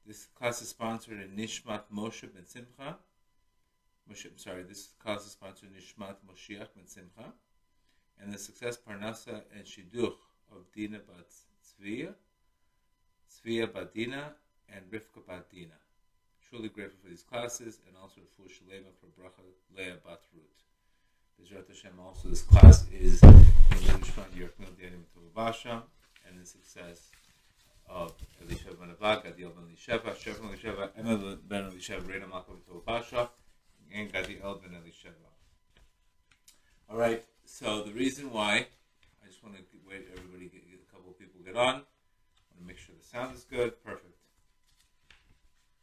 This class is sponsored in Nishmat Moshe Ben Simcha. This class is sponsored in Nishmat Moshiach Ben Simcha. And the success parnassa and shidduch of Dina Bat Tzviya, Tzviya Bat Dina, and Rivka Bat Dina. Truly grateful for these classes, and also Refuah Shleima for Bracha Leah Bat Ruth. Bezrat Hashem, also this class is in Nishmat Yerkmil Dianim Tovasha, and the success of Eliezer ben Avad, Gedale ben Elisheva, Sheva ben Elisheva, Emma ben Elisheva, Reina Malka Tovasha, and Gedale ben Elisheva. All right. So the reason why, I just want to wait everybody, get a couple of people get on. I want to make sure the sound is good. Perfect.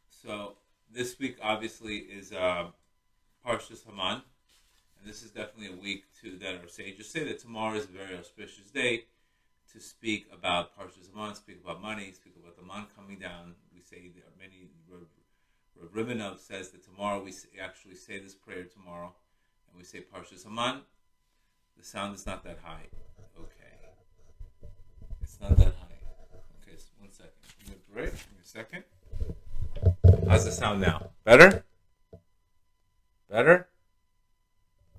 So this week obviously is Parshas Haman, and this is definitely a week that our sages say that tomorrow is a very auspicious day to speak about Parshas Haman, speak about money, speak about the man coming down. We say there are many. Rebbe says that tomorrow we actually say this prayer tomorrow, and we say Parshas Haman. The sound is not that high. Okay. It's not that high. Okay, so 1 second. Give me a break. Give me a second. How's the sound now? Better? Better?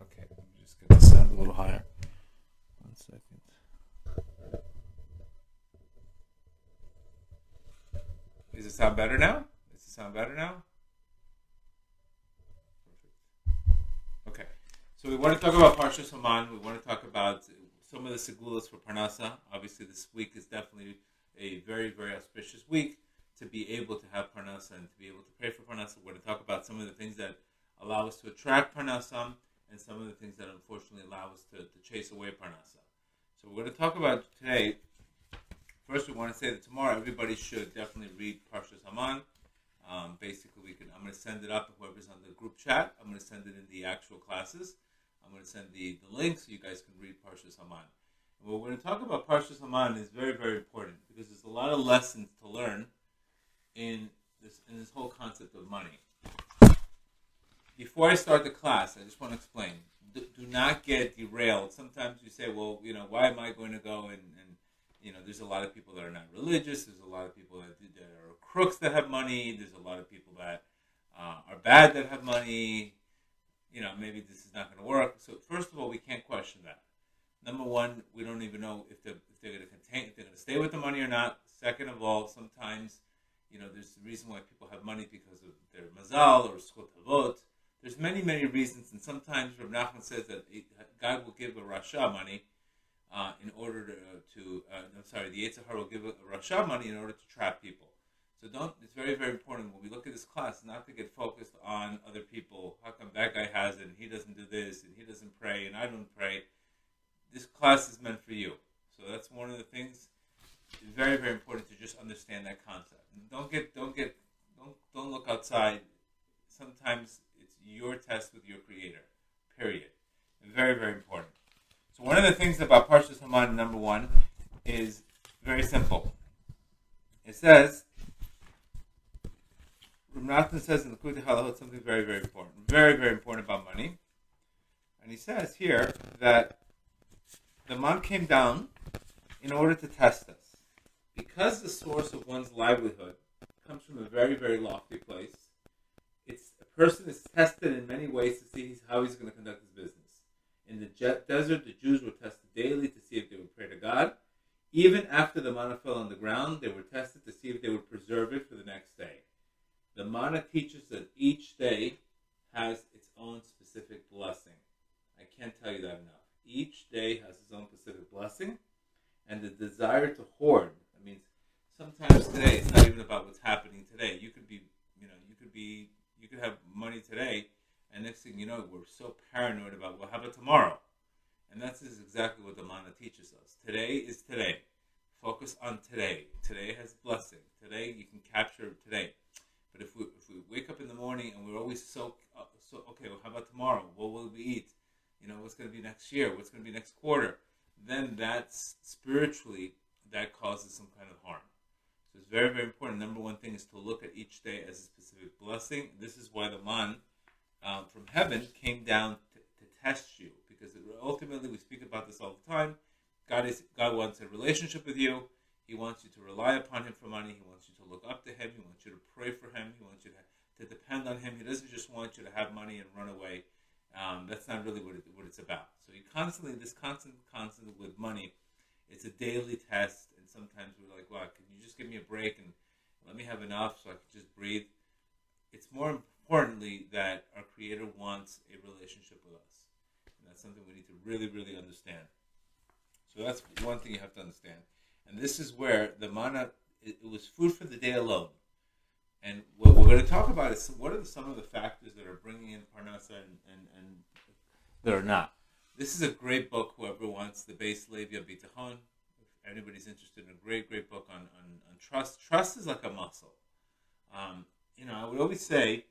Okay, let me just get the sound a little higher. 1 second. Does it sound better now? Does it sound better now? Perfect. Okay. So we want to talk about Parshas Haman. We want to talk about some of the segulas for parnassa. Obviously, this week is definitely a very, very auspicious week to be able to have parnassa and to be able to pray for parnassa. We're going to talk about some of the things that allow us to attract parnassa and some of the things that unfortunately allow us to chase away parnassa. So we're going to talk about today. First, we want to say that tomorrow everybody should definitely read Parshas Haman. Basically, I'm going to send it up. Whoever's on the group chat, I'm going to send it in the actual classes. I'm going to send the link so you guys can read Parshas Haman. And what we're going to talk about Parshas Haman is very, very important because there's a lot of lessons to learn in this whole concept of money. Before I start the class, I just want to explain. Do not get derailed. Sometimes you say, well, why am I going to go and there's a lot of people that are not religious. There's a lot of people that are crooks that have money. There's a lot of people that are bad that have money. Maybe this is not going to work. So first of all, we can't question that. Number one, we don't even know if they're going to stay with the money or not. Second of all, sometimes, there's the reason why people have money because of their mazal or zchut havot. There's many, many reasons, and sometimes Rebbe Nachman says that God will give a rasha money in order the Yetzer Hara will give a rasha money in order to trap people. So it's very, very important when we look at this class not to get focused on other people. How come that guy has it and he doesn't do this and he doesn't pray and I don't pray? This class is meant for you. So that's one of the things. It's very, very important to just understand that concept. And don't look outside. Sometimes it's your test with your Creator. Period. Very, very important. So one of the things about Parshas Haman, number one, is very simple. It says, Nachman says in the Likutei Halachot something very, very important. Very, very important about money. And he says here that the man came down in order to test us. Because the source of one's livelihood comes from a very, very lofty place, a person is tested in many ways to see how he's going to conduct his business. In the desert, the Jews were tested daily to see if they would pray to God. Even after the manna fell on the ground, they were tested to see if they would preserve it for the next day. The manna teaches that each day has its own specific blessing. I can't tell you that enough. Each day has its own specific blessing, and the desire to hoard. I mean, sometimes today it's not even about what's happening today. You could have money today, and next thing you know, we're so paranoid about, well, how about tomorrow? And that's exactly what the manna teaches us. Today is today. Focus on today. Today has blessing. Today you can capture today. But if we wake up in the morning and we're always so okay, well, how about tomorrow? What will we eat? What's going to be next year? What's going to be next quarter? Then that's spiritually, that causes some kind of harm. So it's very, very important. Number one thing is to look at each day as a specific blessing. This is why the man from heaven came down to test you, because ultimately we speak about this all the time. God wants a relationship with you. He wants you to rely upon him for money. He wants you to look up to him. He wants you to pray for him. He wants you to depend on him. He doesn't just want you to have money and run away. That's not really what it's about. So you constant with money. It's a daily test, and sometimes we're like, "Wow, can you just give me a break and let me have enough so I can just breathe?" It's more importantly that our Creator wants a relationship with us, and that's something we need to really, really understand. So that's one thing you have to understand. And this is where the manna, it was food for the day alone. And what we're going to talk about is what are some of the factors that are bringing in parnassa and that are not. This is a great book, whoever wants, the base Leah Bitachon. If anybody's interested in a great, great book on trust. Trust is like a muscle. I would always say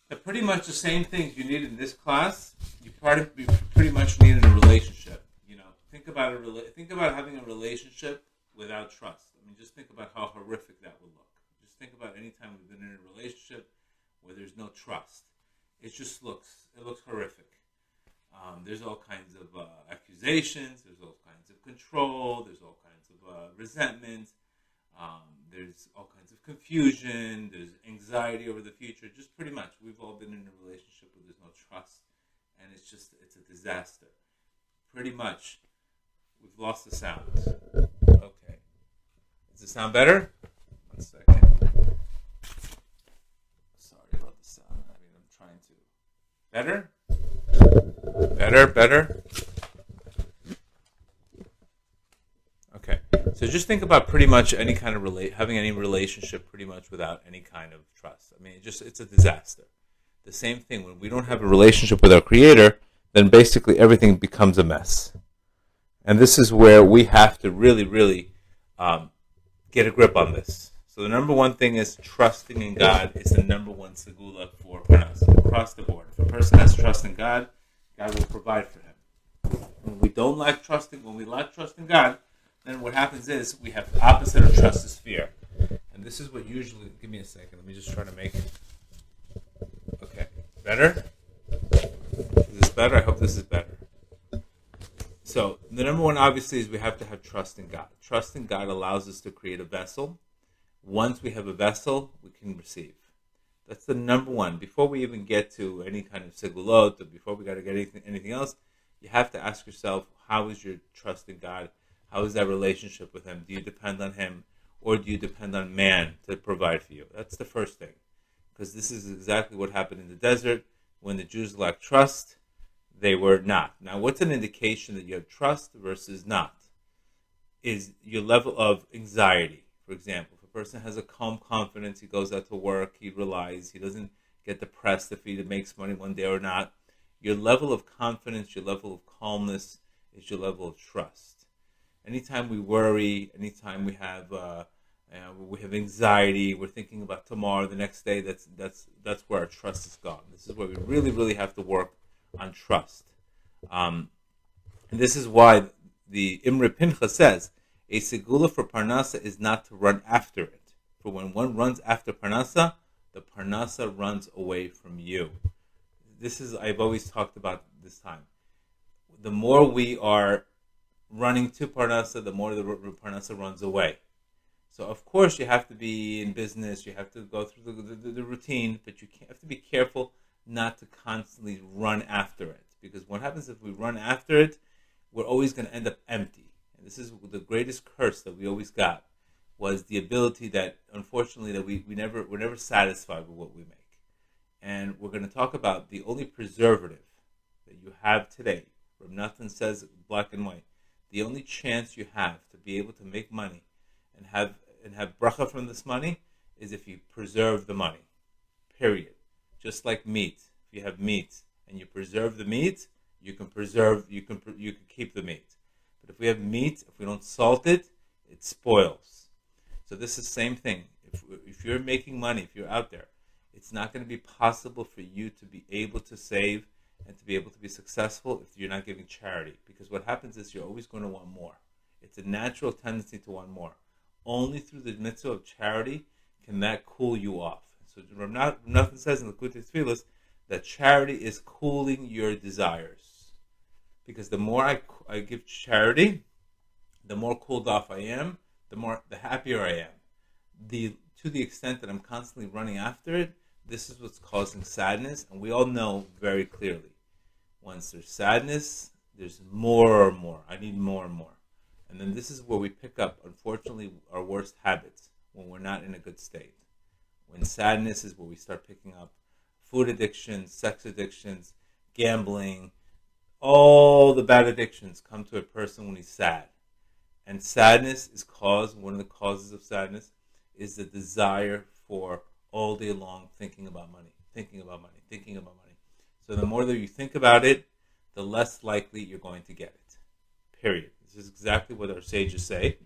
that pretty much the same things you need in this class, you pretty much need in a relationship. Think about having a relationship without trust. I mean, just think about how horrific that would look. Just think about any time we've been in a relationship where there's no trust. It looks horrific. There's all kinds of accusations. There's all kinds of control. There's all kinds of resentment. There's all kinds of confusion. There's anxiety over the future. Just pretty much, we've all been in a relationship where there's no trust, and it's a disaster. Pretty much, we've lost the sound. Okay. Does it sound better? 1 second. Sorry about the sound. I'm trying to. Better? Better? Okay. So just think about pretty much any kind of having any relationship pretty much without any kind of trust. I mean, it's a disaster. The same thing, when we don't have a relationship with our Creator, then basically everything becomes a mess. And this is where we have to really, really get a grip on this. So the number one thing is trusting in God is the number one segula for parnassa across the board. If a person has trust in God, God will provide for him. When we lack trust in God, then what happens is we have the opposite of trust is fear. And this is what usually, give me a second, let me just try to make it. Okay, better? Is this better? I hope this is better. So the number one, obviously, is we have to have trust in God. Trust in God allows us to create a vessel. Once we have a vessel, we can receive. That's the number one. Before we even get to any kind of segulot, or before we got to get anything else, you have to ask yourself, how is your trust in God? How is that relationship with Him? Do you depend on Him, or do you depend on man to provide for you? That's the first thing. Because this is exactly what happened in the desert. When the Jews lacked trust, they were not. Now, what's an indication that you have trust versus not? Is your level of anxiety. For example, if a person has a calm confidence, he goes out to work, he relies, he doesn't get depressed if he makes money one day or not. Your level of confidence, your level of calmness is your level of trust. Anytime we worry, anytime we have anxiety, we're thinking about tomorrow, the next day, that's where our trust is gone. This is where we really, really have to work on trust. And this is why the Imre Pincha says, a segula for parnassa is not to run after it. For when one runs after parnassa, the parnassa runs away from you. This is, I've always talked about this time. The more we are running to parnassa, the more the parnassa runs away. So of course you have to be in business, you have to go through the routine, but you have to be careful not to constantly run after it. Because what happens if we run after it, we're always going to end up empty. And this is the greatest curse that we always got, was the ability that, unfortunately, that we're never satisfied with what we make. And we're going to talk about the only preservative that you have today. Reb Nachman says black and white. The only chance you have to be able to make money and have bracha from this money is if you preserve the money. Period. Just like meat. If you have meat and you preserve the meat, you can keep the meat. But if we have meat, if we don't salt it, it spoils. So this is the same thing. If you're making money, if you're out there, it's not going to be possible for you to be able to save and to be able to be successful if you're not giving charity. Because what happens is you're always going to want more. It's a natural tendency to want more. Only through the mitzvah of charity can that cool you off. So Nachman says in the Tefillah that charity is cooling your desires. Because the more I give charity, the more cooled off I am, the happier I am. To the extent that I'm constantly running after it, this is what's causing sadness, and we all know very clearly. Once there's sadness, there's more and more. I need more and more. And then this is where we pick up, unfortunately, our worst habits when we're not in a good state. When sadness is where we start picking up food addictions, sex addictions, gambling, all the bad addictions come to a person when he's sad. And sadness is one of the causes of sadness is the desire for all day long thinking about money, thinking about money, thinking about money. So the more that you think about it, the less likely you're going to get it. Period. This is exactly what our sages say.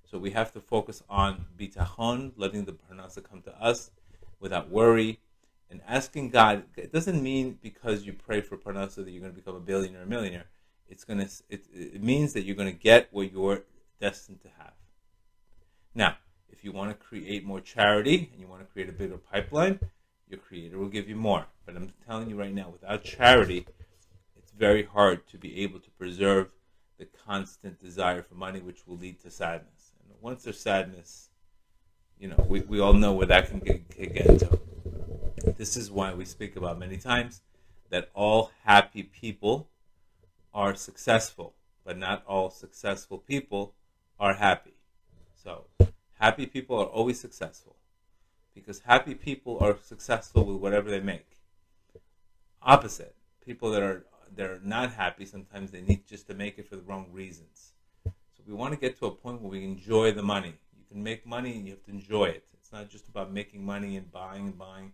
So we have to focus on bitachon, letting the parnassa come to us without worry, and asking God. It doesn't mean because you pray for parnassa that you're going to become a billionaire or millionaire. It means that you're going to get what you're destined to have. Now, if you want to create more charity and you want to create a bigger pipeline, your Creator will give you more. But I'm telling you right now, without charity, it's very hard to be able to preserve the constant desire for money, which will lead to sadness. And once there's sadness, we all know where that can get to. This is why we speak about many times that all happy people are successful, but not all successful people are happy. So, happy people are always successful because happy people are successful with whatever they make. Opposite, people they're not happy, sometimes they need just to make it for the wrong reasons. So we want to get to a point where we enjoy the money. You can make money and you have to enjoy it. It's not just about making money and buying and buying.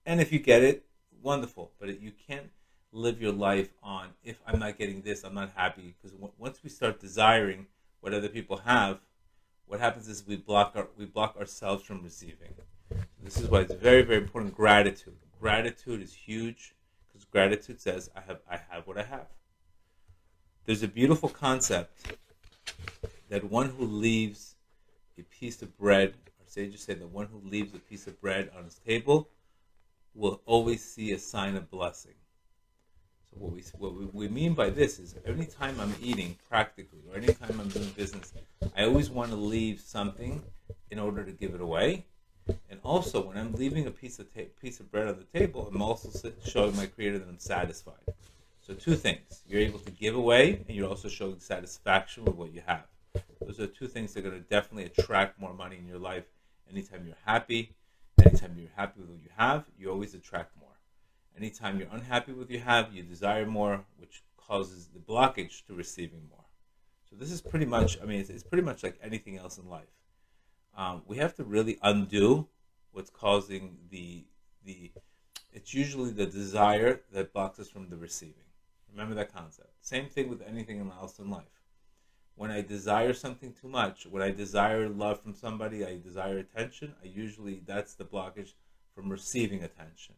And if you get it, wonderful. But you can't live your life on, if I'm not getting this, I'm not happy. Because once we start desiring what other people have, what happens is we block ourselves from receiving. This is why it's very, very important. Gratitude. Gratitude is huge because gratitude says, I have what I have. There's a beautiful concept that one who leaves a piece of bread, our sages say that one who leaves a piece of bread on his table will always see a sign of blessing. So what we mean by this is every time I'm eating practically, or any time I'm doing business, I always want to leave something in order to give it away. And also, when I'm leaving a piece of bread on the table, I'm also showing my Creator that I'm satisfied. So two things. You're able to give away, and you're also showing satisfaction with what you have. Those are two things that are going to definitely attract more money in your life. Anytime you're happy with what you have, you always attract more. Anytime you're unhappy with what you have, you desire more, which causes the blockage to receiving more. So this is pretty much, it's pretty much like anything else in life. We have to really undo what's causing it's usually the desire that blocks us from the receiving. Remember that concept. Same thing with anything else in life. When I desire something too much, when I desire love from somebody, I desire attention, that's the blockage from receiving attention.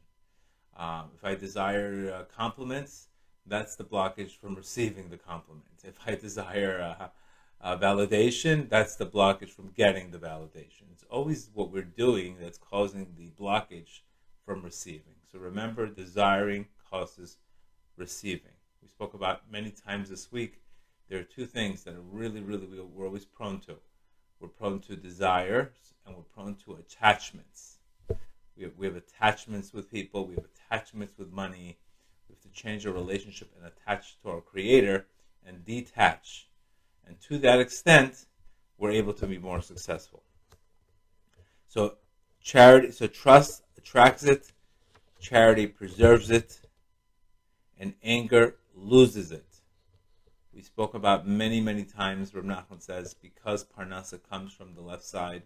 If I desire compliments, that's the blockage from receiving the compliment. If I desire validation, that's the blockage from getting the validation. It's always what we're doing that's causing the blockage from receiving. So remember, desiring causes receiving. We spoke about many times this week. There are two things that are really, really, we're always prone to. We're prone to desires and we're prone to attachments. We have attachments with people. We have attachments with money. We have to change our relationship and attach to our Creator and detach. And to that extent, we're able to be more successful. So trust attracts it, charity preserves it, and anger loses it. We spoke about many, many times, Reb Nachman says, because parnassa comes from the left side,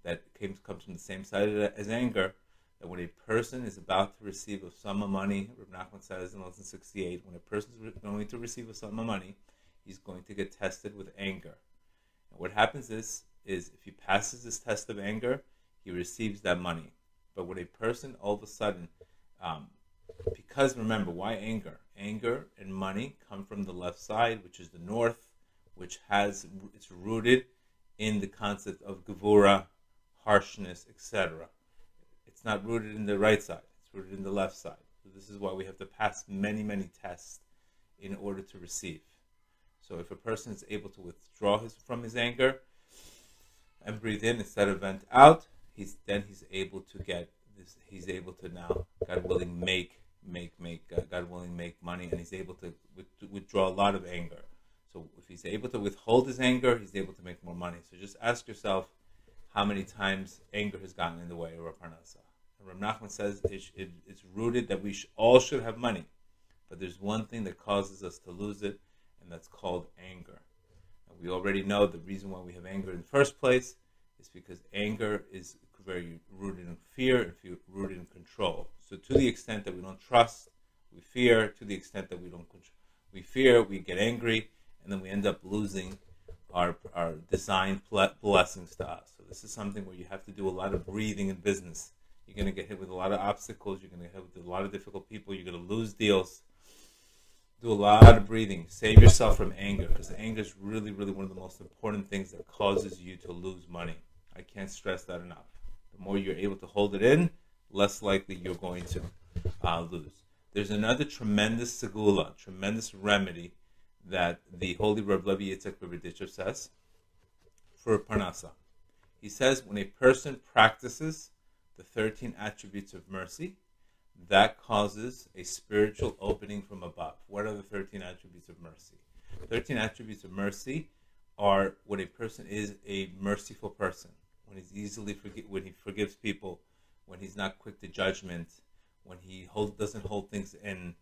comes from the same side as anger, that when a person is about to receive a sum of money, Reb Nachman says in lesson 68, when a person is going to receive a sum of money, he's going to get tested with anger. And what happens is if he passes this test of anger, he receives that money. But when a person all of a sudden, because remember, why anger? Anger and money come from the left side, which is the north, which it's rooted in the concept of gevura, harshness, etc. It's not rooted in the right side. It's rooted in the left side. So this is why we have to pass many, many tests in order to receive. So if a person is able to withdraw from his anger, and breathe in instead of vent out, he's able to get this. He's able to now, God willing, God willing, make money, and he's able to withdraw a lot of anger. So if he's able to withhold his anger, he's able to make more money. So just ask yourself how many times anger has gotten in the way of our parnassa. And Rav Nachman says it's rooted that we all should have money, but there's one thing that causes us to lose it, and that's called anger. And we already know the reason why we have anger in the first place is because anger is very rooted in fear and rooted in control. So to the extent that we don't trust, we fear. To the extent that we fear, we get angry, and then we end up losing our designed blessings to us. So this is something where you have to do a lot of breathing in business. You're going to get hit with a lot of obstacles. You're going to get hit with a lot of difficult people. You're going to lose deals. Do a lot of breathing. Save yourself from anger, because anger is really, really one of the most important things that causes you to lose money. I can't stress that enough. The more you're able to hold it in, less likely you're going to lose. There's another tremendous segula, tremendous remedy that the holy Rebbe Yitzchak says for parnassa. He says when a person practices the 13 attributes of mercy, that causes a spiritual opening from above. What are the 13 attributes of mercy? 13 attributes of mercy are when a person is a merciful person, when he forgives people, when he's not quick to judgment, when he doesn't hold things in.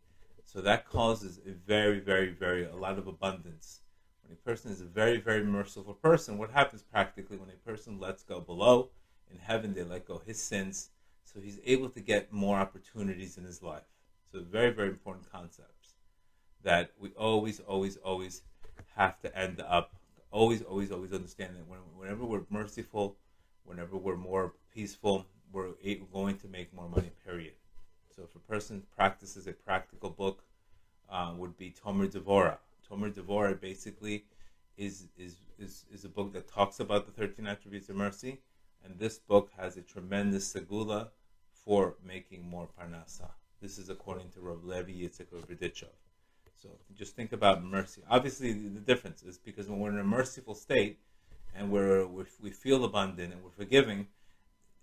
So that causes a very, very, very, a lot of abundance. When a person is a very, very merciful person, what happens practically when a person lets go below? In heaven, they let go his sins, so he's able to get more opportunities in his life. So very, very important concepts that we always, always, always have to end up, always, always, always understand that whenever we're merciful, whenever we're more peaceful, we're going to make more money, period. So if a person practices a practical book, would be Tomer Devorah. Tomer Devorah basically is a book that talks about the 13 attributes of mercy, and this book has a tremendous segula for making more parnassa. This is according to Rav Levi Yitzchak Berdichev. So just think about mercy. Obviously, the difference is because when we're in a merciful state and we feel abundant and we're forgiving,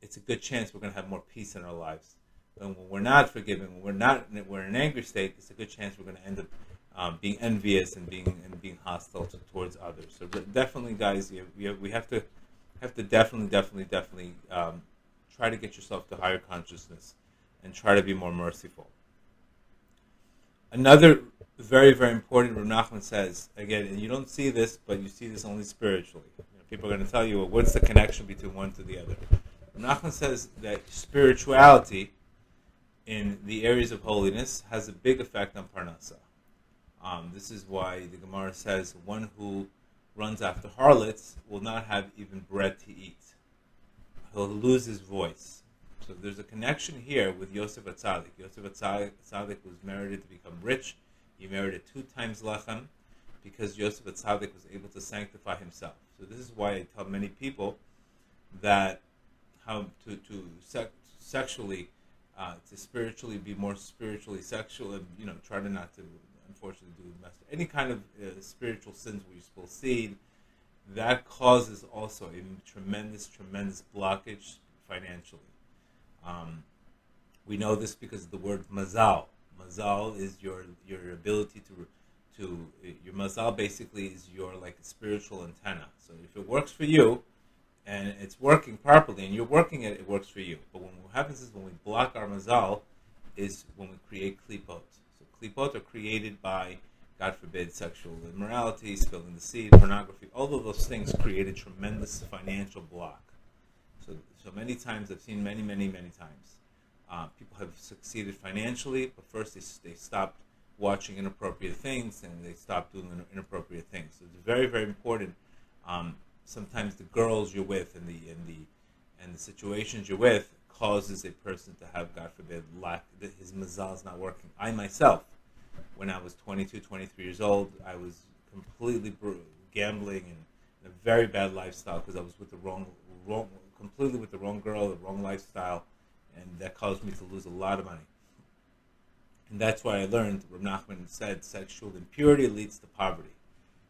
it's a good chance we're going to have more peace in our lives. And when we're not forgiving, when we're in an angry state, it's a good chance we're going to end up being envious and being hostile towards others. So definitely, guys, we have to definitely try to get yourself to higher consciousness and try to be more merciful. Another very, very important, Rav Nachman says, again, and you don't see this, but you see this only spiritually. People are going to tell you, well, what's the connection between one to the other? Rav Nachman says that spirituality in the areas of holiness has a big effect on parnassa. This is why the Gemara says one who runs after harlots will not have even bread to eat. He'll lose his voice. So there's a connection here with Yosef HaTzadik. Yosef HaTzadik was merited to become rich. He merited 2 times lechem because Yosef HaTzadik was able to sanctify himself. So this is why I tell many people that how to sexually, to spiritually be more spiritually sexual, and try to not to unfortunately do any kind of spiritual sins where you spill seed. That causes also a tremendous blockage financially. We know this because of the word mazal. Mazal is your ability to your mazal basically is your spiritual antenna. So if it works for you and it's working properly and you're working it works for you. But what happens is when we block our mazal is when we create klipot. So klipot are created by, God forbid, sexual immorality, spilling the seed, pornography. All of those things create a tremendous financial block. So many times, I've seen many times, people have succeeded financially, but first they stopped watching inappropriate things and they stopped doing inappropriate things. So it's very, very important. Sometimes the girls you're with and the situations you're with causes a person to have, God forbid, his mazal is not working. I myself, when I was 22, 23 years old, I was completely gambling and in a very bad lifestyle because I was with completely with the wrong girl, the wrong lifestyle, and that caused me to lose a lot of money. And that's why I learned, Rav Nachman said, sexual impurity leads to poverty.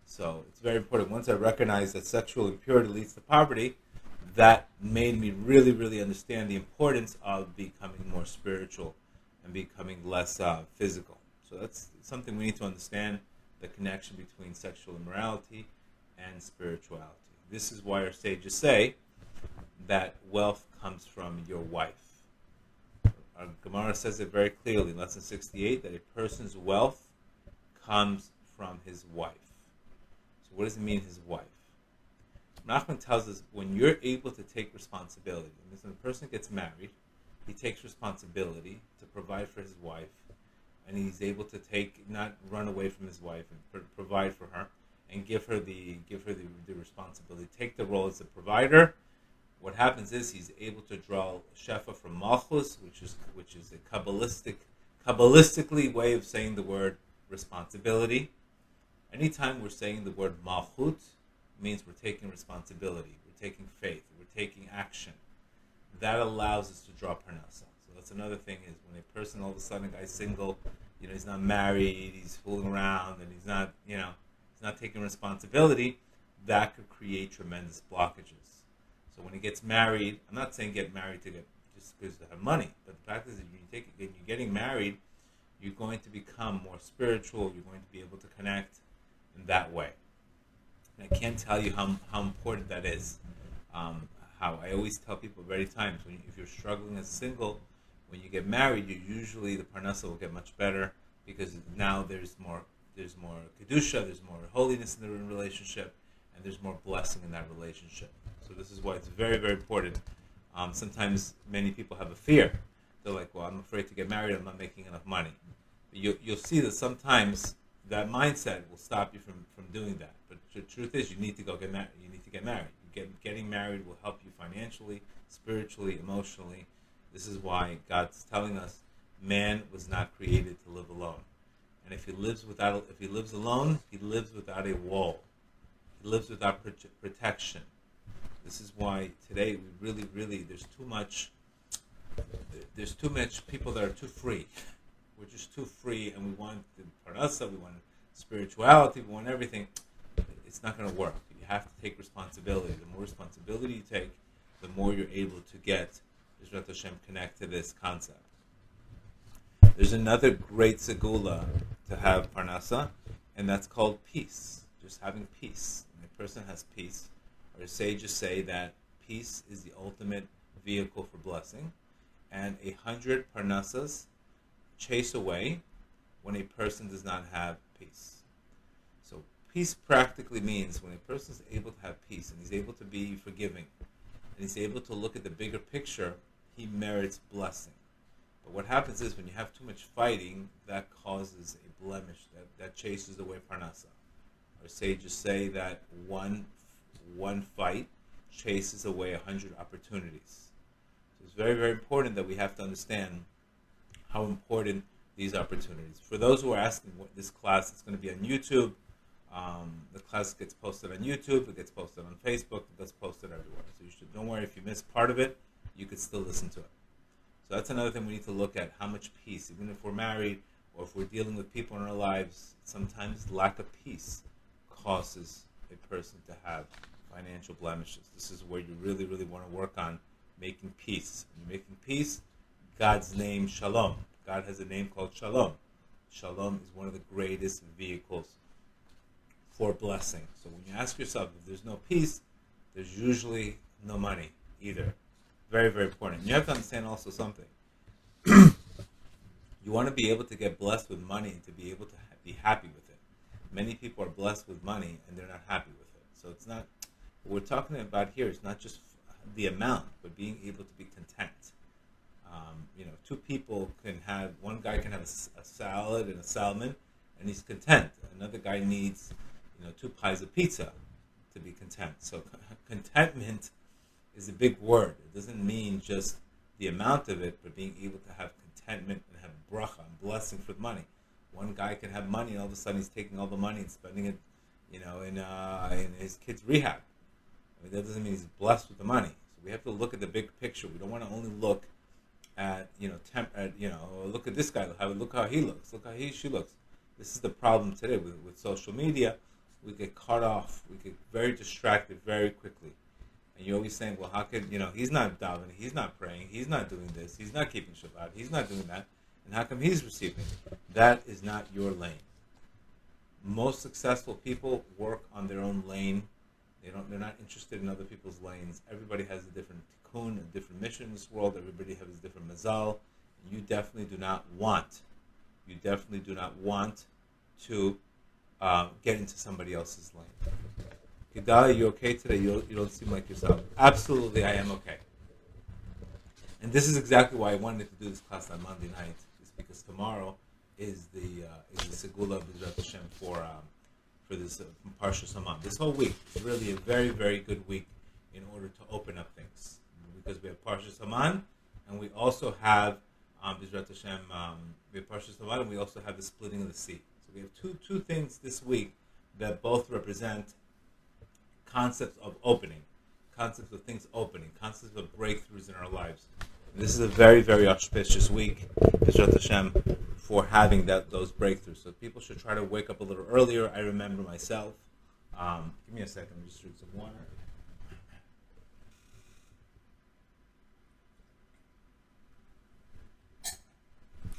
So it's very important. Once I recognized that sexual impurity leads to poverty, that made me really, really understand the importance of becoming more spiritual and becoming less physical. So that's something we need to understand, the connection between sexual immorality and spirituality. This is why our sages say that wealth comes from your wife. Our Gemara says it very clearly in Lesson 68 that a person's wealth comes from his wife. So what does it mean, his wife? Nachman tells us when you're able to take responsibility, when a person gets married, he takes responsibility to provide for his wife, and he's able to not run away from his wife and provide for her, and give her the responsibility, take the role as a provider. What happens is he's able to draw shefa from malchus, which is a kabbalistically way of saying the word responsibility. Anytime we're saying the word malchut, it means we're taking responsibility, we're taking faith, we're taking action. That allows us to draw parnassa. So that's another thing, is when a person, all of a sudden, a guy's single, he's not married, he's fooling around, and he's not taking responsibility, that could create tremendous blockages. So when he gets married, I'm not saying get married just because to have money, but the fact is that when you're getting married, you're going to become more spiritual, you're going to be able to connect in that way. And I can't tell you how important that is. How I always tell people many times, if you're struggling as single, when you get married, usually the parnassa will get much better, because now there's more kedusha, there's more holiness in the relationship, and there's more blessing in that relationship. So this is why it's very, very important. Sometimes many people have a fear. They're like, well, I'm afraid to get married, I'm not making enough money. You'll see that sometimes that mindset will stop you from doing that. But the truth is, you need to go get married. You need to get married. Getting married will help you financially, spiritually, emotionally. This is why God's telling us man was not created to live alone. And if he lives alone, he lives without a wall. He lives without protection. This is why today we really, there's too much people that are too free. We're just too free, and we want the parnassa, we want spirituality, we want everything. It's not going to work. You have to take responsibility. The more responsibility you take, the more you're able to get Yisrat Hashem connect to this concept. There's another great segula to have parnassa, and that's called peace. Just having peace. When a person has peace, our sages say that peace is the ultimate vehicle for blessing, and 100 parnassas chase away when a person does not have peace. So peace practically means when a person is able to have peace, and he's able to be forgiving, and he's able to look at the bigger picture, he merits blessing. But what happens is when you have too much fighting, that causes a blemish, that chases away parnassa. Our sages say that one fight chases away 100 opportunities. So it's very, very important that we have to understand how important these opportunities. For those who are asking what this class, it's going to be on YouTube. The class gets posted on YouTube, it gets posted on Facebook, it gets posted everywhere. So don't worry if you miss part of it, you could still listen to it. So that's another thing we need to look at, how much peace, even if we're married or if we're dealing with people in our lives, sometimes lack of peace causes a person to have financial blemishes. This is where you really, really want to work on making peace. When you're making peace, God's name, Shalom. God has a name called Shalom. Shalom is one of the greatest vehicles for blessing. So when you ask yourself, if there's no peace, there's usually no money either. Very, very important. You have to understand also something. You want to be able to get blessed with money and to be able to be happy with it. Many people are blessed with money and they're not happy with it. So it's not, what we're talking about here is not just the amount, but being able to be content. Two people can have, one guy can have a salad and a salmon and he's content. Another guy needs 2 pies of pizza to be content. So contentment is a big word. It doesn't mean just the amount of it, but being able to have contentment and have bracha and blessing for the money. One guy can have money and all of a sudden he's taking all the money and spending it, in his kid's rehab. I mean, that doesn't mean he's blessed with the money. So we have to look at the big picture. We don't want to only look at, look at this guy, look how he looks, look how she looks. This is the problem today with social media. We get caught off. We get very distracted very quickly. and you're always saying, well, how could, he's not davening, he's not praying, he's not doing this, he's not keeping Shabbat, he's not doing that, and how come he's receiving? That is not your lane. Most successful people work on their own lane. They're not interested in other people's lanes. Everybody has a different tikkun, a different mission in this world. Everybody has a different mazal. You definitely do not want to get into somebody else's lane. Gedale, you okay today? You don't seem like yourself. Absolutely, I am okay. And this is exactly why I wanted to do this class on Monday night. Is because tomorrow is the segula of Bezrat Hashem for this Parshat Shemos. This whole week is really a very, very good week in order to open up things, because we have Parshat Shemos and we also have Bezrat Hashem. We have Parshat Shemos and we also have the splitting of the sea. So we have two things this week that both represent concepts of opening, concepts of things opening, concepts of breakthroughs in our lives. And this is a very, very auspicious week, Bezrat Hashem, for having those breakthroughs. So people should try to wake up a little earlier. I remember myself. Give me a second. I'll just drink some water.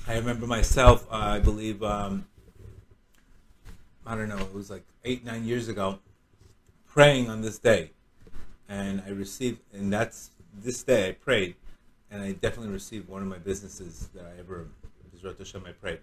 I remember myself, I believe, I don't know, it was like 8-9 years ago, praying on this day. And I received, and that's this day I prayed, and I definitely received one of my businesses that I ever, Bezrat Hashem, I prayed.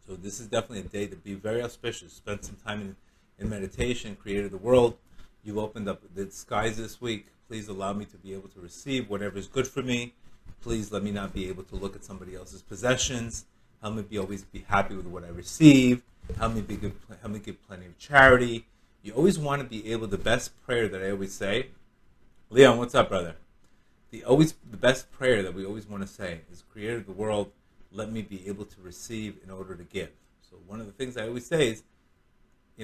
So this is definitely a day to be very auspicious. Spend some time in meditation, created the world. You've opened up the skies this week. Please allow me to be able to receive whatever is good for me. Please let me not be able to look at somebody else's possessions. Help me always be happy with what I receive. Help me give plenty of charity. You always want to be able, the best prayer that I always say, Leon, what's up, brother? The best prayer that we always want to say is, Creator of the world, let me be able to receive in order to give. So one of the things I always say is,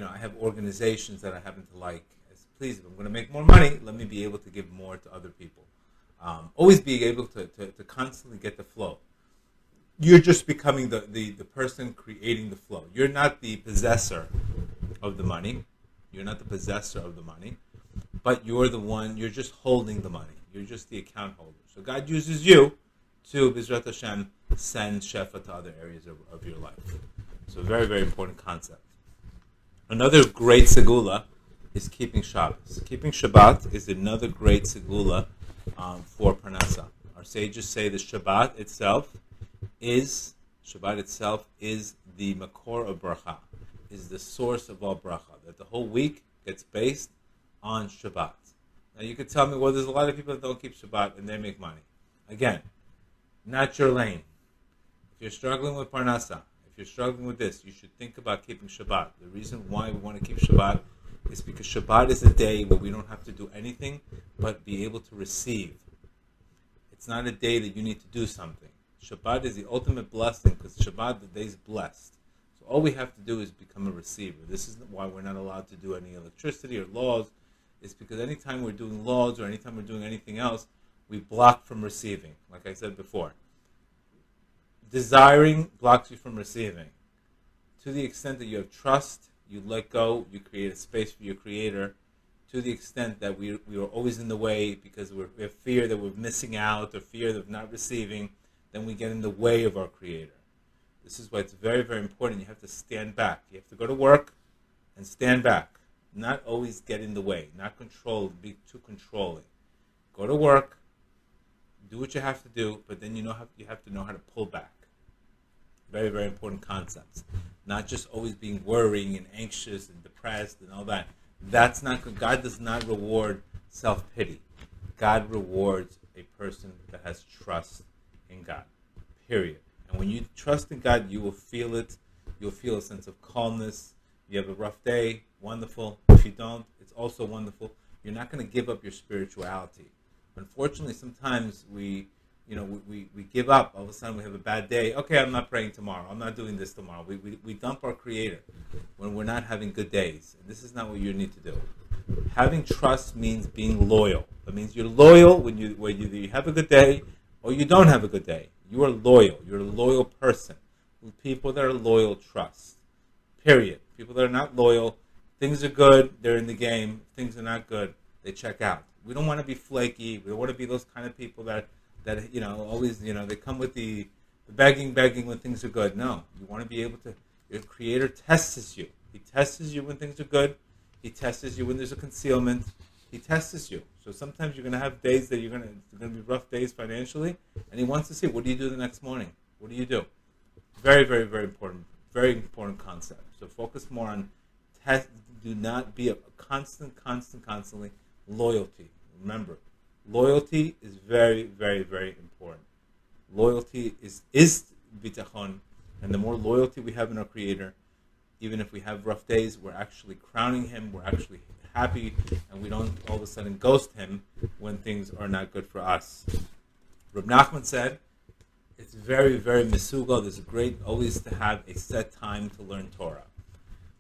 I have organizations that I happen to like. Please, if I'm going to make more money, let me be able to give more to other people. Always being able to constantly get the flow. You're just becoming the person creating the flow. You're not the possessor of the money. You're not the possessor of the money. But you're just holding the money. You're just the account holder. So God uses you to, Bezrat Hashem, send Shefa to other areas of your life. So a very, very important concept. Another great segula is keeping Shabbat. Keeping Shabbat is another great segula for parnassa. Our sages say that Shabbat itself is the makor of Bracha, is the source of all Bracha, that the whole week gets based on Shabbat. Now you could tell me, well, there's a lot of people that don't keep Shabbat and they make money. Again, not your lane. If you're struggling with parnassa, if you're struggling with this, you should think about keeping Shabbat. The reason why we want to keep Shabbat is because Shabbat is a day where we don't have to do anything but be able to receive. It's not a day that you need to do something. Shabbat is the ultimate blessing, because Shabbat, the day is blessed. So all we have to do is become a receiver. This is why we're not allowed to do any electricity or laws. It's because anytime we're doing laws or anytime we're doing anything else, we block from receiving, like I said before. Desiring blocks you from receiving. To the extent that you have trust, you let go, you create a space for your Creator. To the extent that we are always in the way because we have fear that we're missing out or fear of not receiving, then we get in the way of our Creator. This is why it's very, very important. You have to stand back. You have to go to work and stand back. Not always get in the way. Not control, be too controlling. Go to work, do what you have to do, but then you have to know how to pull back. Very, very important concepts. Not just always being worrying and anxious and depressed and all that. That's not good. God does not reward self-pity. God rewards a person that has trust in God. Period. And when you trust in God, you will feel it. You'll feel a sense of calmness. You have a rough day, wonderful. If you don't, it's also wonderful. You're not going to give up your spirituality. Unfortunately, sometimes we give up. All of a sudden, we have a bad day. Okay, I'm not praying tomorrow. I'm not doing this tomorrow. We dump our Creator when we're not having good days. And this is not what you need to do. Having trust means being loyal. That means you're loyal when you have a good day or you don't have a good day. You are loyal. You're a loyal person. People that are loyal trust. Period. People that are not loyal, things are good, they're in the game. Things are not good, they check out. We don't want to be flaky. We don't want to be those kind of people that always, they come with the begging when things are good. No, you want to be able to. Your Creator tests you. He tests you when things are good. He tests you when there's a concealment. He tests you. So sometimes you're going to have days that they're going to be rough days financially, and He wants to see, what do you do the next morning? What do you do? Very, very, very important. Very important concept. So focus more on do not be a constantly loyalty. Remember, loyalty is very, very, very important. Loyalty is bitachon, and the more loyalty we have in our Creator, even if we have rough days, we're actually crowning Him, we're actually happy, and we don't all of a sudden ghost Him when things are not good for us. Reb Nachman said, it's very, very misugal. There's a great always to have a set time to learn Torah.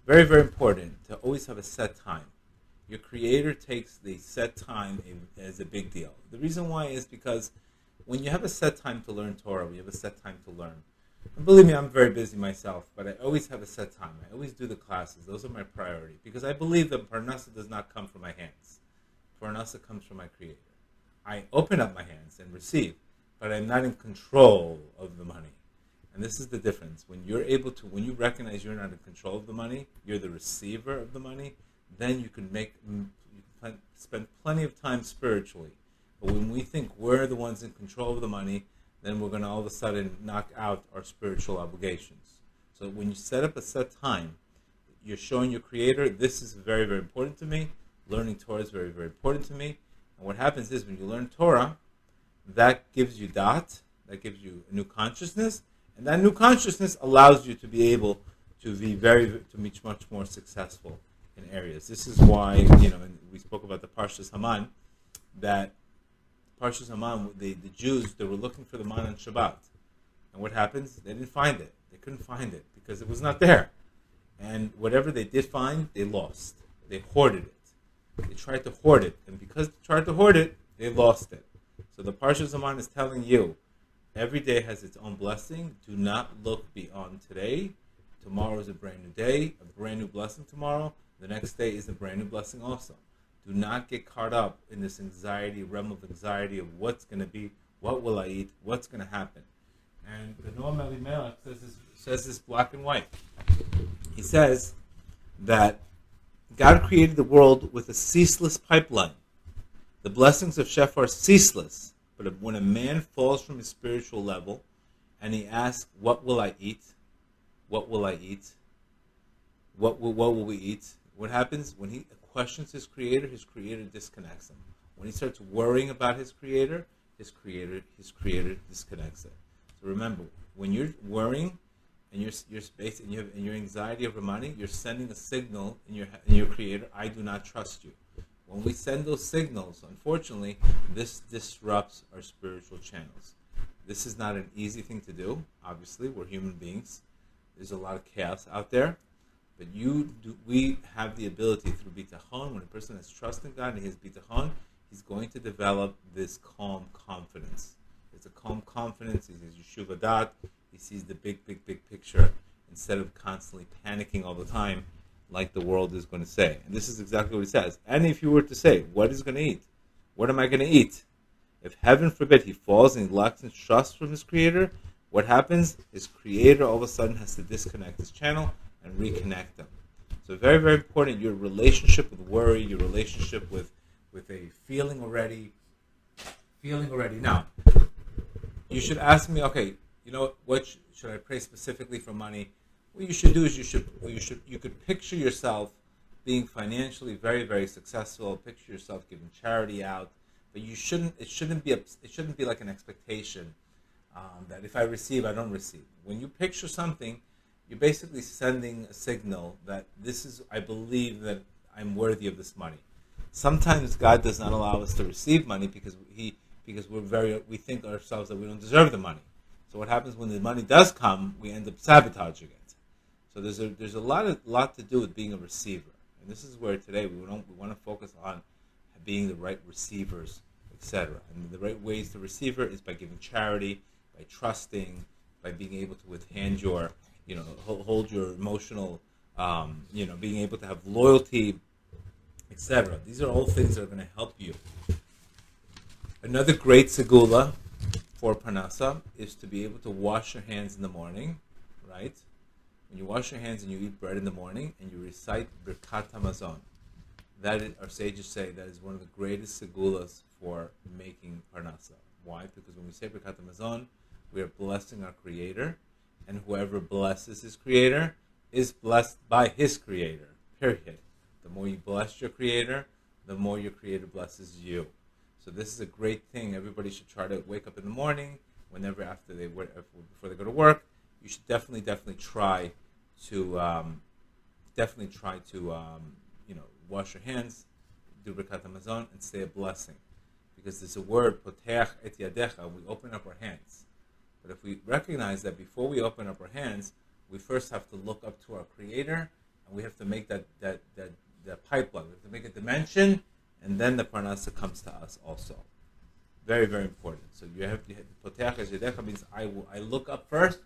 Very, very important to always have a set time. Your Creator takes the set time as a big deal. The reason why is because when you have a set time to learn Torah, when you have a set time to learn, and believe me, I'm very busy myself, but I always have a set time. I always do the classes. Those are my priority. Because I believe that parnassa does not come from my hands. Parnassa comes from my Creator. I open up my hands and receive, but I'm not in control of the money. And this is the difference. When you recognize you're not in control of the money, you're the receiver of the money, then you can spend plenty of time spiritually. But when we think we're the ones in control of the money, then we're going to all of a sudden knock out our spiritual obligations. So when you set up a set time, you're showing your Creator, this is very, very important to me. Learning Torah is very, very important to me. And what happens is when you learn Torah, that gives you that gives you a new consciousness, and that new consciousness allows you to be able to be to be much more successful in areas. This is why, and we spoke about the Parshas Haman, that Parshas Haman, the Jews, they were looking for the manna on Shabbat. And what happens? They didn't find it. They couldn't find it because it was not there. And whatever they did find, they lost. They hoarded it. They tried to hoard it. And because they tried to hoard it, they lost it. So the Parshas Haman is telling you, every day has its own blessing. Do not look beyond today. Tomorrow is a brand new day, a brand new blessing tomorrow. The next day is a brand new blessing also. Do not get caught up in this realm of anxiety of what's going to be, what will I eat, what's going to happen. And the Noam Elimelech says this black and white. He says that God created the world with a ceaseless pipeline. The blessings of Sheph are ceaseless, but when a man falls from his spiritual level and he asks, what will I eat? What will I eat? What will we eat? What happens when he questions his Creator disconnects him. When he starts worrying about his Creator disconnects it. So remember, when you're worrying and your space and your anxiety over money, you're sending a signal in your Creator, I do not trust you. When we send those signals, unfortunately, this disrupts our spiritual channels. This is not an easy thing to do. Obviously, we're human beings. There's a lot of chaos out there. But we have the ability through bitachon, when a person has trust in God and he has bitachon, he's going to develop this calm confidence. It's a calm confidence. He says yeshuv adat. He sees the big picture instead of constantly panicking all the time like the world is going to say. And this is exactly what he says. And if you were to say, what is going to eat? What am I going to eat? If heaven forbid he falls and he lacks in trust from his Creator, what happens? His Creator all of a sudden has to disconnect his channel and reconnect them. So very, very important, your relationship with worry, your relationship with a feeling already. Now, you should ask me, okay, what should I pray specifically for money? What you should do is you could picture yourself being financially very, very successful, picture yourself giving charity out, but it shouldn't be like an expectation that if I receive, I don't receive. When you picture something, you're basically sending a signal that I believe that I'm worthy of this money. Sometimes God does not allow us to receive money because we think ourselves that we don't deserve the money. So what happens when the money does come, we end up sabotaging it. So there's a lot to do with being a receiver. And this is where today we want to focus on being the right receivers, etc. And the right ways to receiver is by giving charity, by trusting, by being able to withstand your hold your emotional, being able to have loyalty, etc. These are all things that are going to help you. Another great segula for parnassa is to be able to wash your hands in the morning, right? When you wash your hands and you eat bread in the morning and you recite Birkat HaMazon. That is, our sages say that is one of the greatest segulas for making parnassa. Why? Because when we say Birkat HaMazon, we are blessing our Creator, and whoever blesses his Creator is blessed by his Creator, period. The more you bless your Creator, the more your Creator blesses you. So this is a great thing. Everybody should try to wake up in the morning, whenever before they go to work. You should definitely try to wash your hands, do Birkat HaMazon, and say a blessing. Because there's a word, Poteach et yadecha, we open up our hands. But if we recognize that before we open up our hands, we first have to look up to our Creator, and we have to make that pipeline. We have to make a dimension, and then the parnassa comes to us also. Very, very important. So you have to Poteach et yadecha means I look up first,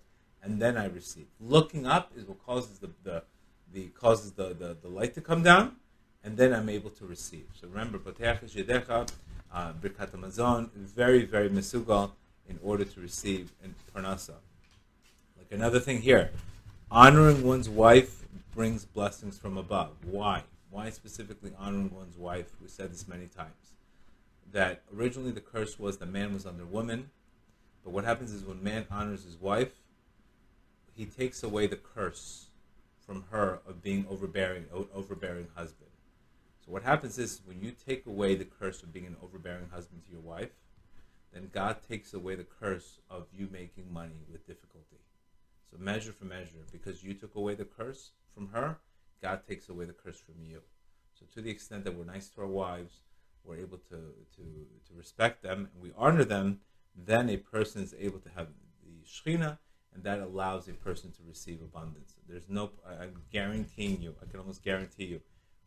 and then I receive. Looking up is what causes the light to come down, and then I'm able to receive. So remember, Poteach et yadecha, Birkat HaMazon, very, very mesugal in order to receive in parnassa. Like another thing here, honoring one's wife brings blessings from above. Why? Why specifically honoring one's wife? We said this many times. That originally the curse was that man was under woman, but what happens is when man honors his wife, he takes away the curse from her of being overbearing husband. So what happens is when you take away the curse of being an overbearing husband to your wife, then God takes away the curse of you making money with difficulty. So measure for measure, because you took away the curse from her, God takes away the curse from you. So to the extent that we're nice to our wives, we're able to respect them, and we honor them, then a person is able to have the Shechina, and that allows a person to receive abundance. I'm guaranteeing you, I can almost guarantee you,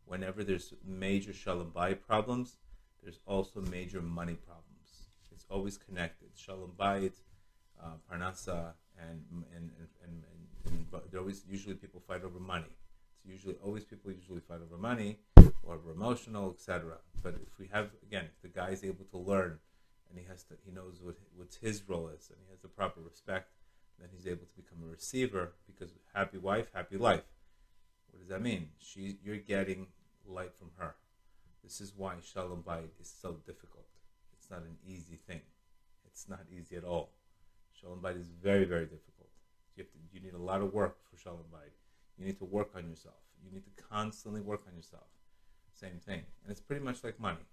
whenever there's major Shalom Bayit problems, there's also major money problems. It's always connected. Shalom Bayit, parnassa, and they're always, usually people fight over money. It's people usually fight over money or over emotional, etc. But if the guy is able to learn, and he knows what his role is, and he has the proper respect, then he's able to become a receiver, because happy wife, happy life. What does that mean? You're getting light from her. This is why Shalom Bayit is so difficult. It's not an easy thing. It's not easy at all. Shalom Bayit is very, very difficult. You need a lot of work for Shalom Bayit. You need to work on yourself. You need to constantly work on yourself. Same thing. And it's pretty much like money.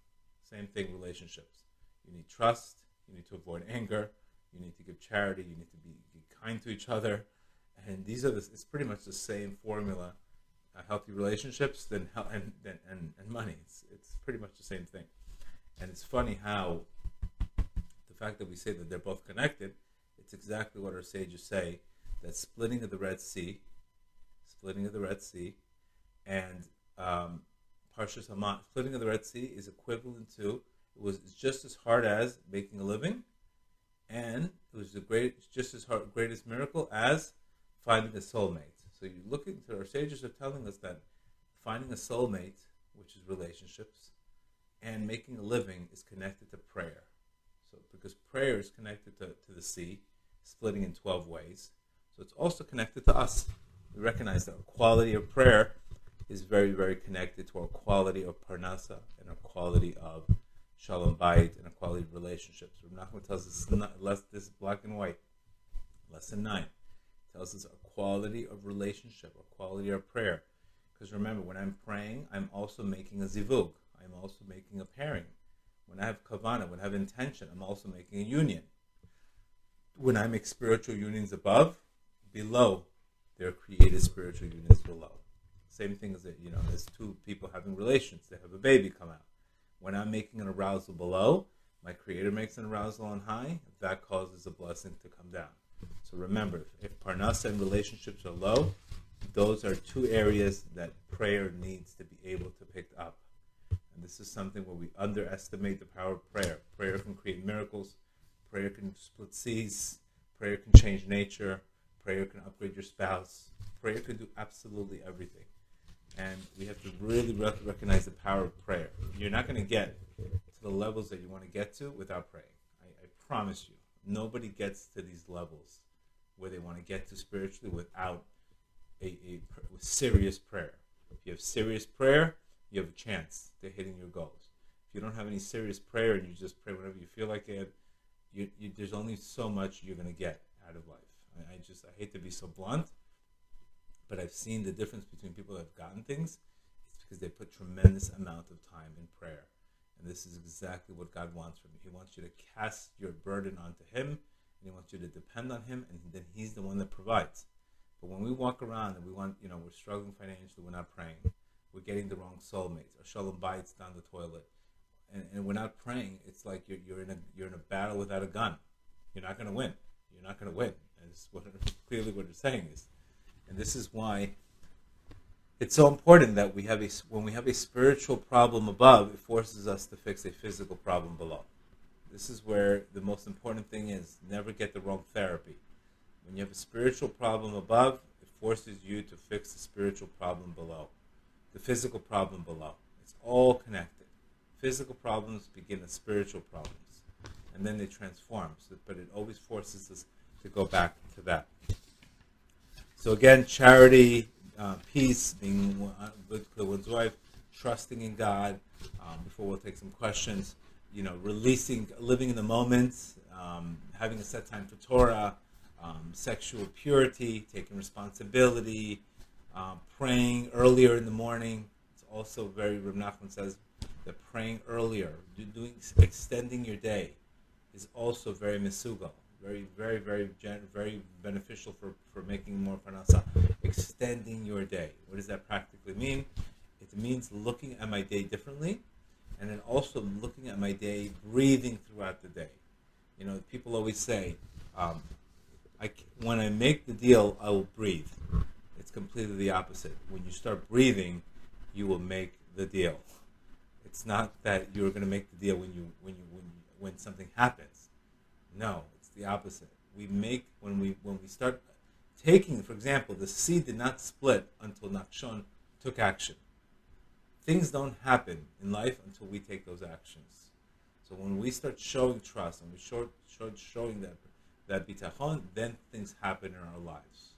Same thing, relationships. You need trust. You need to avoid anger. You need to give charity. You need to be kind to each other. And it's pretty much the same formula. Healthy relationships and money. It's pretty much the same thing. And it's funny how the fact that we say that they're both connected, it's exactly what our sages say, that splitting of the Red Sea, and Parshat Haman, splitting of the Red Sea is equivalent to, it's just as hard as making a living, and it was just as hard, greatest miracle as finding a soulmate. So you look into, our sages are telling us that finding a soulmate, which is relationships, and making a living is connected to prayer. So because prayer is connected to the sea, splitting in 12 ways, so it's also connected to us. We recognize that our quality of prayer is very, very connected to our quality of parnassa and our quality of Shalom Bayit and our quality of relationships. Nachman tells us this is black and white. Lesson 9 tells us our quality of relationship, our quality of prayer. Because remember, when I'm praying, I'm also making a zivug. I'm also making a pairing. When I have kavanah, when I have intention, I'm also making a union. When I make spiritual unions above, below, there are created spiritual unions below. Same thing as as two people having relations. They have a baby come out. When I'm making an arousal below, my Creator makes an arousal on high. That causes a blessing to come down. So remember, if parnassa and relationships are low, those are two areas that prayer needs to be able to pick up. And this is something where we underestimate the power of prayer. Prayer can create miracles. Prayer can split seas. Prayer can change nature. Prayer can upgrade your spouse. Prayer can do absolutely everything. And we have to really recognize the power of prayer. You're not going to get to the levels that you want to get to without praying. I promise you. Nobody gets to these levels where they want to get to spiritually without a serious prayer. If you have serious prayer, you have a chance to hitting your goals. If you don't have any serious prayer and you just pray whenever you feel like it, there's only so much you're going to get out of life. I hate to be so blunt, but I've seen the difference between people that have gotten things. It's because they put tremendous amount of time in prayer. And this is exactly what God wants from you. He wants you to cast your burden onto Him, and He wants you to depend on Him, and then He's the one that provides. But when we walk around and we're struggling financially, we're not praying. We're getting the wrong soulmates. Our Shalom bites down the toilet, and we're not praying. It's like you're in a battle without a gun. You're not going to win. You're not going to win. And this is clearly what it's saying is. And this is why it's so important that when we have a spiritual problem above, it forces us to fix a physical problem below. This is where the most important thing is: never get the wrong therapy. When you have a spiritual problem above, it forces you to fix the spiritual problem below, the physical problem below. It's all connected. Physical problems begin as spiritual problems, and then they transform. But it always forces us to go back to that. So again, charity, peace, being good to one's wife, trusting in God. Before we'll take some questions, living in the moment, having a set time for Torah, sexual purity, taking responsibility, praying earlier in the morning. It's also very, Reb Nachman says that praying earlier, extending your day is also very mesugal. Very, very, very, very beneficial for making more parnassa. Extending your day. What does that practically mean? It means looking at my day differently, and then also looking at my day, breathing throughout the day. People always say, when I make the deal, I will breathe. It's completely the opposite. When you start breathing, you will make the deal. It's not that you're going to make the deal when something happens. No. The opposite. We make when we start taking, for example, the seed did not split until Nachman took action. Things don't happen in life until we take those actions. So when we start showing trust and we start showing that bitachon, then things happen in our lives.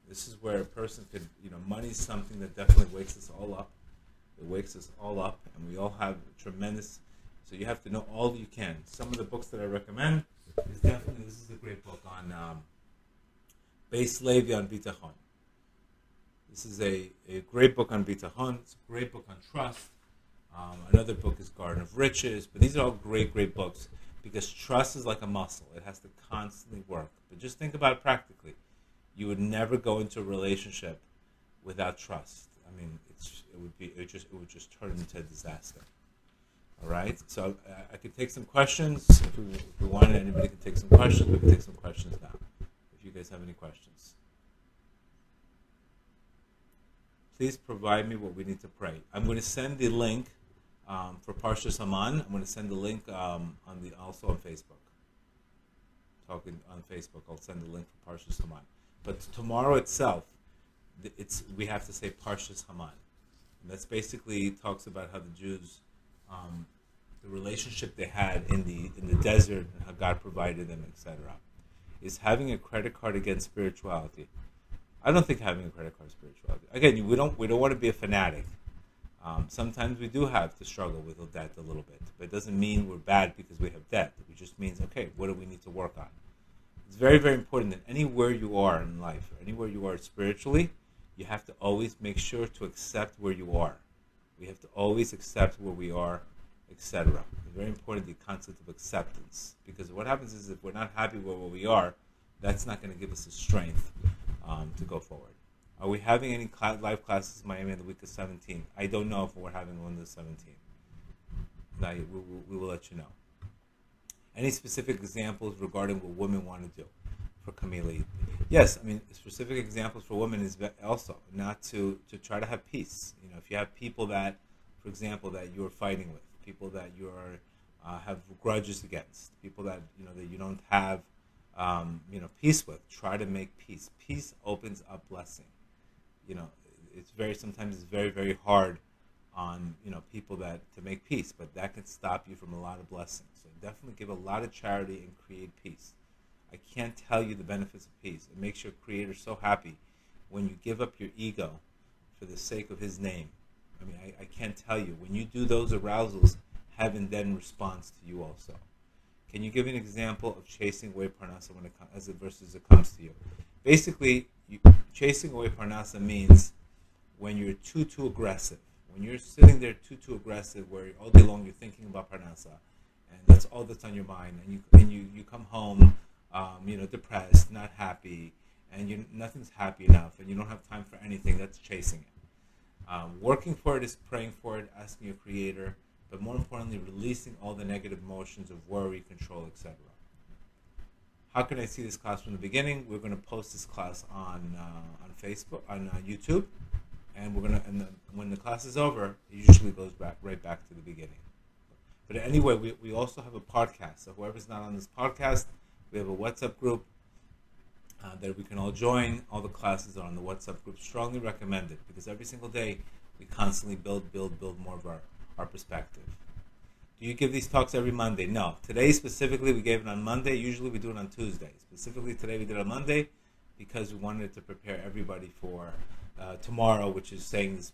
This is where a person could, money is something that definitely wakes us all up. It wakes us all up, and we all have tremendous. So you have to know all you can. Some of the books that I recommend. This is a great book on Breslev on bitachon. This is a great book on bitachon. It's a great book on trust. Another book is Garden of Riches. But these are all great, great books because trust is like a muscle. It has to constantly work. But just think about it practically. You would never go into a relationship without trust. I mean, it would just turn into a disaster. All right, so I could take some questions. If we wanted, anybody could take some questions. We can take some questions now. If you guys have any questions. Please provide me what we need to pray. I'm going to send the link for Parshat Haman. I'm going to send the link also on Facebook. Talking on Facebook, I'll send the link for Parshat Haman. But tomorrow itself, we have to say Parshat Haman. And that's basically talks about how the Jews. The relationship they had in the desert and how God provided them, etc., is having a credit card against spirituality. I don't think having a credit card is spirituality. Again, we don't want to be a fanatic. Sometimes we do have to struggle with debt a little bit, but it doesn't mean we're bad because we have debt. It just means, okay, what do we need to work on? It's very, very important that anywhere you are in life, anywhere you are spiritually, you have to always make sure to accept where you are. We have to always accept where we are, etc. It's very important, the concept of acceptance. Because what happens is if we're not happy where we are, that's not going to give us the strength to go forward. Are we having any live classes in Miami in the week of 17? I don't know if we're having one of the 17. We will let you know. Any specific examples regarding what women want to do for Camille? Yes, I mean, specific examples for women is also not to try to have peace. If you have people that, for example, that you're fighting with, people that you have grudges against, people that that you don't have peace with, try to make peace. Peace opens up blessing. sometimes it's very, very hard on people to make peace, but that can stop you from a lot of blessings. So definitely give a lot of charity and create peace. I can't tell you the benefits of peace. It makes your Creator so happy when you give up your ego for the sake of His name. I mean, I can't tell you. When you do those arousals, heaven then responds to you also. Can you give an example of chasing away parnassa as it comes to you? Basically, chasing away parnassa means when you're too aggressive. When you're sitting there too aggressive, where all day long you're thinking about parnassa, and that's all that's on your mind, and you come home, depressed, not happy, and nothing's happy enough, and you don't have time for anything. That's chasing it. Working for it is praying for it, asking your Creator, but more importantly, releasing all the negative emotions of worry, control, etc. How can I see this class from the beginning? We're going to post this class on Facebook, on YouTube, and when the class is over, it usually goes right back to the beginning. But anyway, we also have a podcast. So whoever's not on this podcast, we have a WhatsApp group that we can all join. All the classes are on the WhatsApp group. Strongly recommended, because every single day we constantly build more of our perspective. Do you give these talks every Monday? No. Today specifically we gave it on Monday. Usually we do it on Tuesday. Specifically today we did it on Monday because we wanted to prepare everybody for tomorrow, which is saying this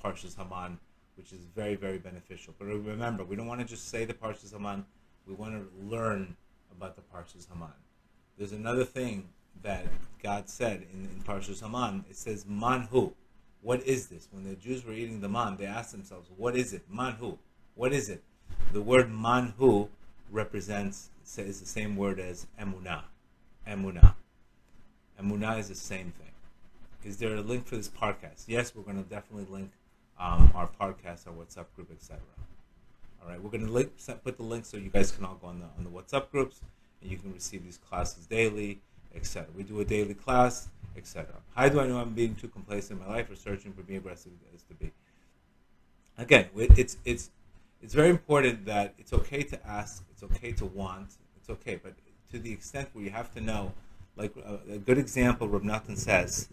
Parshas Haman, which is very, very beneficial. But remember, we don't want to just say the Parshas Haman. We want to learn about the Parshas Haman. There's another thing that God said in Parshas Haman. It says, Manhu. What is this? When the Jews were eating the man, they asked themselves, what is it? Manhu. What is it? The word manhu is the same word as emunah. Emunah. Emunah is the same thing. Is there a link for this podcast? Yes, we're going to definitely link our podcast, our WhatsApp group, etc. All right, we're going to put the link so you guys can all go on the WhatsApp groups, and you can receive these classes daily, etc. We do a daily class, etc. How do I know I'm being too complacent in my life or searching for being aggressive as to be? Again, it's very important that it's okay to ask, it's okay to want, it's okay, but to the extent where you have to know, like a good example Reb Nachman says,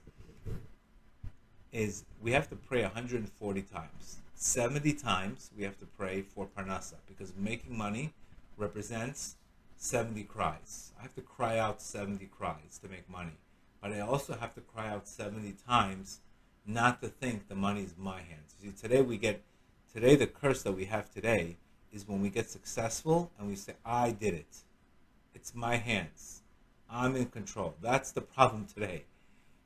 is we have to pray 140 times. 70 times we have to pray for parnassa, because making money represents 70 cries. I have to cry out 70 cries to make money. But I also have to cry out 70 times not to think the money is in my hands. See, today the curse that we have today is when we get successful and we say, I did it. It's my hands. I'm in control. That's the problem today.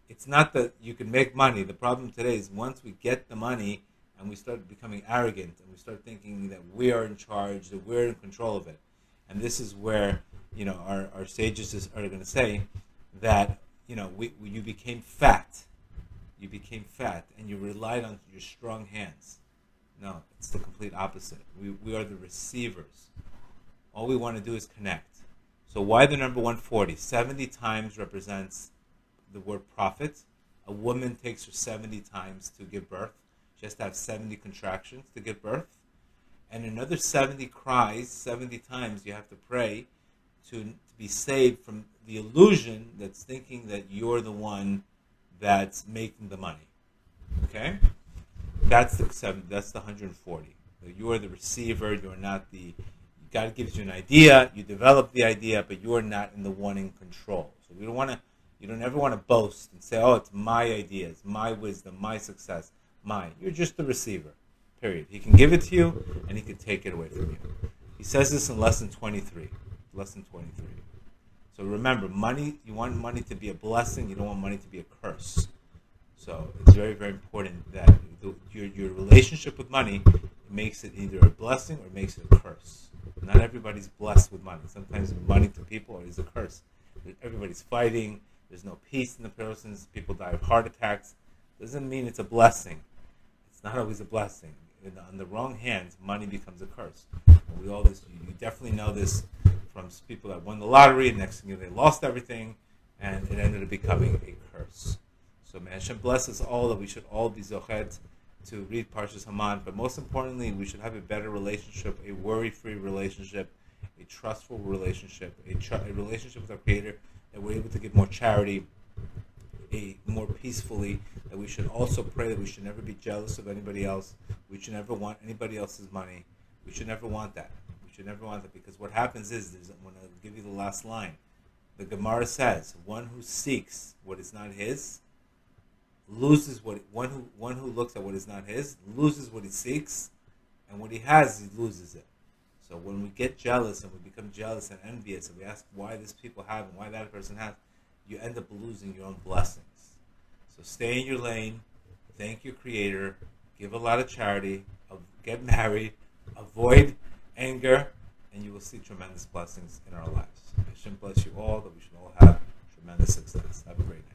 It's not that you can make money. The problem today is once we get the money and we start becoming arrogant and we start thinking that we are in charge, that we're in control of it. And this is where, our sages are going to say that, you became fat. You became fat and you relied on your strong hands. No, it's the complete opposite. We are the receivers. All we want to do is connect. So why the number 140? 70 times represents the word prophet. A woman takes her 70 times to give birth. She has to have 70 contractions to give birth. And another 70 cries, 70 times you have to pray to be saved from the illusion that's thinking that you're the one that's making the money. Okay? That's the 140. You are the receiver, you're not God gives you an idea, you develop the idea, but you're not in the one in control. So you don't ever want to boast and say, it's my ideas, my wisdom, my success, mine. You're just the receiver, period. He can give it to you, and he can take it away from you. He says this in lesson 23. Lesson 23. So remember, money, you want money to be a blessing, you don't want money to be a curse. So it's very, very important that your relationship with money makes it either a blessing or makes it a curse. Not everybody's blessed with money. Sometimes money to people is a curse. Everybody's fighting. There's no peace in the persons. People die of heart attacks. Doesn't mean it's a blessing. It's not always a blessing. On the wrong hands, money becomes a curse. You definitely know this from people that won the lottery, and next thing you know, they lost everything, and it ended up becoming a curse. So may Hashem bless us all, that we should all be zochet to read Parshas Haman, but most importantly, we should have a better relationship, a worry-free relationship, a trustful relationship, a relationship with our Creator, that we're able to give more charity, more peacefully, that that we should also pray that we should never be jealous of anybody else. We should never want anybody else's money. We should never want that. We should never want that, because what happens is, I'm going to give you the last line. The Gemara says, one who seeks what is not his loses what, one who looks at what is not his loses what he seeks, and what he has, he loses it. So when we get jealous and we become jealous and envious and we ask why this people have and why that person has, you end up losing your own blessings. So stay in your lane, thank your Creator, give a lot of charity, get married, avoid anger, and you will see tremendous blessings in our lives. Hashem bless you all, that we should all have tremendous success. Have a great night.